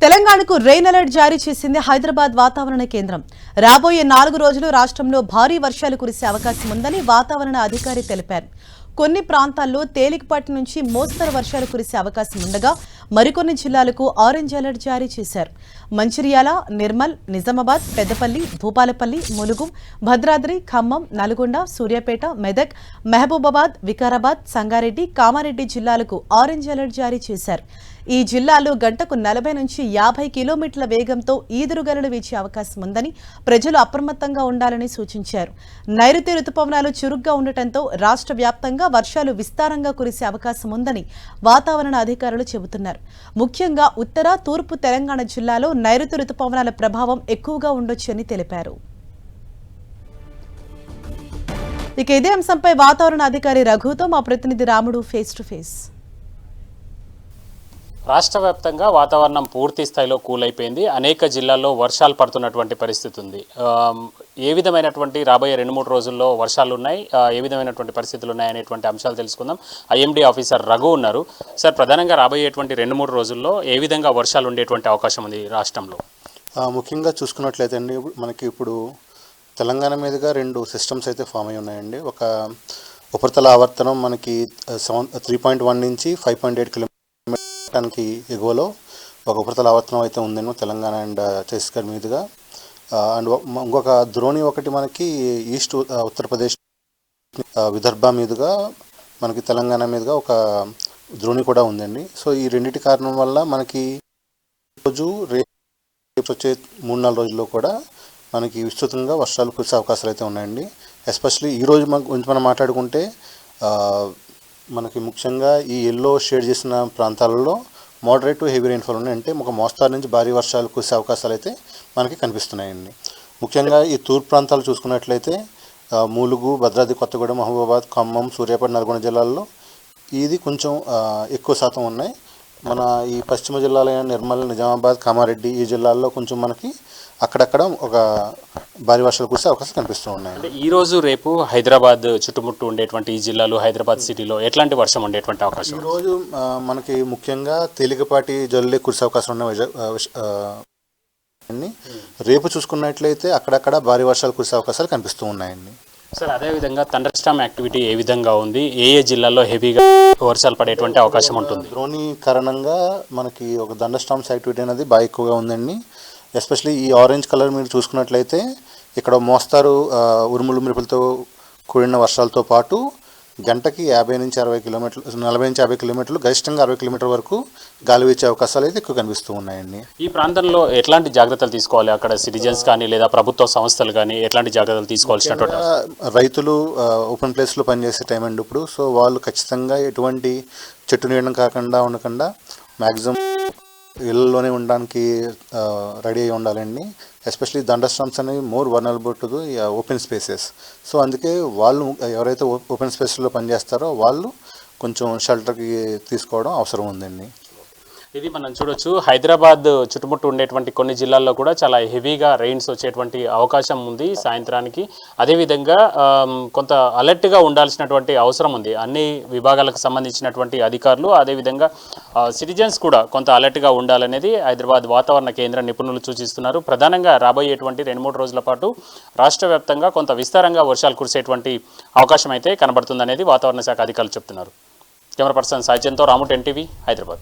తెలంగాణకు rain alert జారీ చేసింది హైదరాబాద్ వాతావరణ కేంద్రం. రాబోయే 4 రోజులు రాష్ట్రంలో భారీ వర్షాలు కురిసే అవకాశం ఉందని వాతావరణ అధికారి తెలిపారు. కొన్ని ప్రాంతాల్లో తేలికపాటి నుంచి మోస్తరు వర్షాలు కురిసే అవకాశం ఉండగా మరికొన్ని జిల్లాలకు ఆరెంజ్ అలర్ట్ జారీ చేశారు. మంచిర్యాల, నిర్మల్, నిజామాబాద్, పెద్దపల్లి, భూపాలపల్లి, ములుగు, భద్రాద్రి, ఖమ్మం, నల్గొండ, సూర్యాపేట, మెదక్, మహబూబాబాద్, వికారాబాద్, సంగారెడ్డి, కామారెడ్డి జిల్లాలకు ఆరెంజ్ అలర్ట్ జారీ చేశారు. ఈ జిల్లాలో గంటకు 40 నుంచి 50 కిలోమీటర్ల వేగంతో ఈదురుగాలులు వీచే అవకాశం ఉందని ప్రజలు అప్రమత్తంగా ఉండాలని సూచించారు. నైరుతి రుతుపవనాలు చురుగ్గా ఉండటంతో రాష్ట్ర వ్యాప్తంగా వర్షాలు విస్తారంగా కురిసే అవకాశం ఉందని వాతావరణ అధికారులు చెబుతున్నారు. ముఖ్యంగా ఉత్తర, తూర్పు తెలంగాణ జిల్లాలో నైరుతి రుతుపవనాల ప్రభావం ఎక్కువగా ఉండొచ్చని తెలిపారు. ఇక ఇదే అంశంపై వాతావరణ అధికారి రఘుతో మా ప్రతినిధి రాముడు ఫేస్ టు ఫేస్. రాష్ట్ర వ్యాప్తంగా వాతావరణం పూర్తి స్థాయిలో కూల్ అయిపోయింది. అనేక జిల్లాల్లో వర్షాలు పడుతున్నటువంటి పరిస్థితి ఉంది. ఏ విధమైనటువంటి రాబోయే 2-3 రోజుల్లో వర్షాలు ఉన్నాయి, ఏ విధమైనటువంటి పరిస్థితులు ఉన్నాయి అనేటువంటి అంశాలు తెలుసుకుందాం. ఐఎండీ ఆఫీసర్ రఘు ఉన్నారు. సార్, ప్రధానంగా రాబోయేటువంటి 2-3 రోజుల్లో ఏ విధంగా వర్షాలు ఉండేటువంటి అవకాశం ఉంది రాష్ట్రంలో? ముఖ్యంగా చూసుకున్నట్లయితే అండి, మనకి ఇప్పుడు తెలంగాణ మీదుగా 2 సిస్టమ్స్ అయితే ఫామ్ అయి ఉన్నాయండి. ఒక ఉపరితల ఆవర్తనం మనకి 3.1 నుంచి 5.8 కిలోమీటర్కి ఎగువలో ఒక ఉపరితల ఆవర్తనం అయితే ఉందేమో తెలంగాణ అండ్ ఛత్తీస్గఢ్ మీదుగా. అండ్ ఇంకొక ద్రోణి ఒకటి మనకి ఈస్ట్ ఉత్తరప్రదేశ్ విదర్భ మీదుగా మనకి తెలంగాణ మీదుగా ఒక ద్రోణి కూడా ఉందండి. సో ఈ రెండింటి కారణం వల్ల మనకి రోజు రేపు వచ్చే 3-4 రోజుల్లో కూడా మనకి విస్తృతంగా వర్షాలు కురిసే అవకాశాలు అయితే ఉన్నాయండి. ఎస్పెషలీ ఈరోజు గురించి మనం మాట్లాడుకుంటే మనకి ముఖ్యంగా ఈ ఎల్లో షేడ్ చేసిన ప్రాంతాలలో మోడరేట్ టు హెవీ రెయిన్ఫాల్ ఉన్నాయి. అంటే ఒక మోస్తారు నుంచి భారీ వర్షాలు కురిసే అవకాశాలు అయితే మనకి కనిపిస్తున్నాయండి. ముఖ్యంగా ఈ తూర్పు ప్రాంతాలు చూసుకున్నట్లయితే ములుగు, భద్రాద్రి కొత్తగూడెం, మహబూబాబాద్, ఖమ్మం, సూర్యాపేట, నల్గొండ జిల్లాల్లో ఇది కొంచెం ఎక్కువ శాతం ఉన్నాయి. మన ఈ పశ్చిమ జిల్లాలైన నిర్మల్, నిజామాబాద్, కామారెడ్డి ఈ జిల్లాల్లో కొంచెం మనకి అక్కడక్కడ ఒక భారీ వర్షాలు కురిసే అవకాశం కనిపిస్తూ ఉన్నాయి. అంటే ఈ రోజు రేపు హైదరాబాద్ చుట్టుముట్టు ఉండేటువంటి ఈ జిల్లాలు, హైదరాబాద్ సిటీలో ఎట్లాంటి వర్షం ఉండేటువంటి అవకాశం? ఈరోజు మనకి ముఖ్యంగా తేలికపాటి జల్లులే కురిసే అవకాశం ఉన్నాయి. రేపు చూసుకున్నట్లయితే అక్కడక్కడ భారీ వర్షాలు కురిసే అవకాశాలు కనిపిస్తూ ఉన్నాయండి. సార్, అదేవిధంగా థండర్ స్టార్మ్ యాక్టివిటీ ఏ విధంగా ఉంది? ఏ జిల్లాల్లో హెవీగా వర్షాలు పడేటువంటి అవకాశం ఉంటుంది? ద్రోణి కారణంగా మనకి ఒక థండర్ స్టార్మ్స్ యాక్టివిటీ అనేది బాగా ఎక్కువగా ఉందండి. ఎస్పెషలీ ఈ ఆరెంజ్ కలర్ మీరు చూసుకున్నట్లయితే ఇక్కడ మోస్తారు ఉరుములు మెరుపులతో కూడిన వర్షాలతో పాటు గంటకి 50 నుంచి 60 కిలోమీటర్లు, 40 నుంచి 50 కిలోమీటర్లు, గరిష్టంగా 60 కిలోమీటర్ల వరకు గాలి వీచే అవకాశాలు అయితే ఎక్కువ కనిపిస్తూ ఉన్నాయండి. ఈ ప్రాంతంలో ఎట్లాంటి జాగ్రత్తలు తీసుకోవాలి? అక్కడ సిటిజన్స్ కానీ లేదా ప్రభుత్వ సంస్థలు కానీ ఎట్లాంటి జాగ్రత్తలు తీసుకోవాల్సినటువంటి? రైతులు ఓపెన్ ప్లేస్లో పనిచేసే టైం అండి ఇప్పుడు. సో వాళ్ళు ఖచ్చితంగా ఎటువంటి చెట్టు నీడడం కాకుండా ఉండకుండా మ్యాక్సిమం ఇళ్ళలోనే ఉండడానికి రెడీ అయి ఉండాలండి. ఎస్పెషలీ థండర్ స్టార్మ్స్ అనేవి more vulnerable to the open spaces. So అందుకే వాళ్ళు ఎవరైతే ఓపెన్ స్పేస్లో పనిచేస్తారో వాళ్ళు కొంచెం షెల్టర్కి తీసుకోవడం అవసరం ఉందండి. ఇది మనం చూడొచ్చు, హైదరాబాద్ చుట్టుముట్టు ఉండేటువంటి కొన్ని జిల్లాల్లో కూడా చాలా హెవీగా రెయిన్స్ వచ్చేటువంటి అవకాశం ఉంది సాయంత్రానికి. అదేవిధంగా కొంత అలర్ట్గా ఉండాల్సినటువంటి అవసరం ఉంది. అన్ని విభాగాలకు సంబంధించినటువంటి అధికారులు, అదేవిధంగా సిటిజన్స్ కూడా కొంత అలర్ట్గా ఉండాలనేది హైదరాబాద్ వాతావరణ కేంద్ర నిపుణులు సూచిస్తున్నారు. ప్రధానంగా రాబోయేటువంటి 2-3 రోజుల పాటు రాష్ట్ర వ్యాప్తంగా కొంత విస్తారంగా వర్షాలు కురిసేటువంటి అవకాశం అయితే కనబడుతుందనేది వాతావరణ శాఖ అధికారులు చెప్తున్నారు. కెమెరా పర్సన్ సాయిచంద్తో రాము, 10 టీవీ, హైదరాబాద్.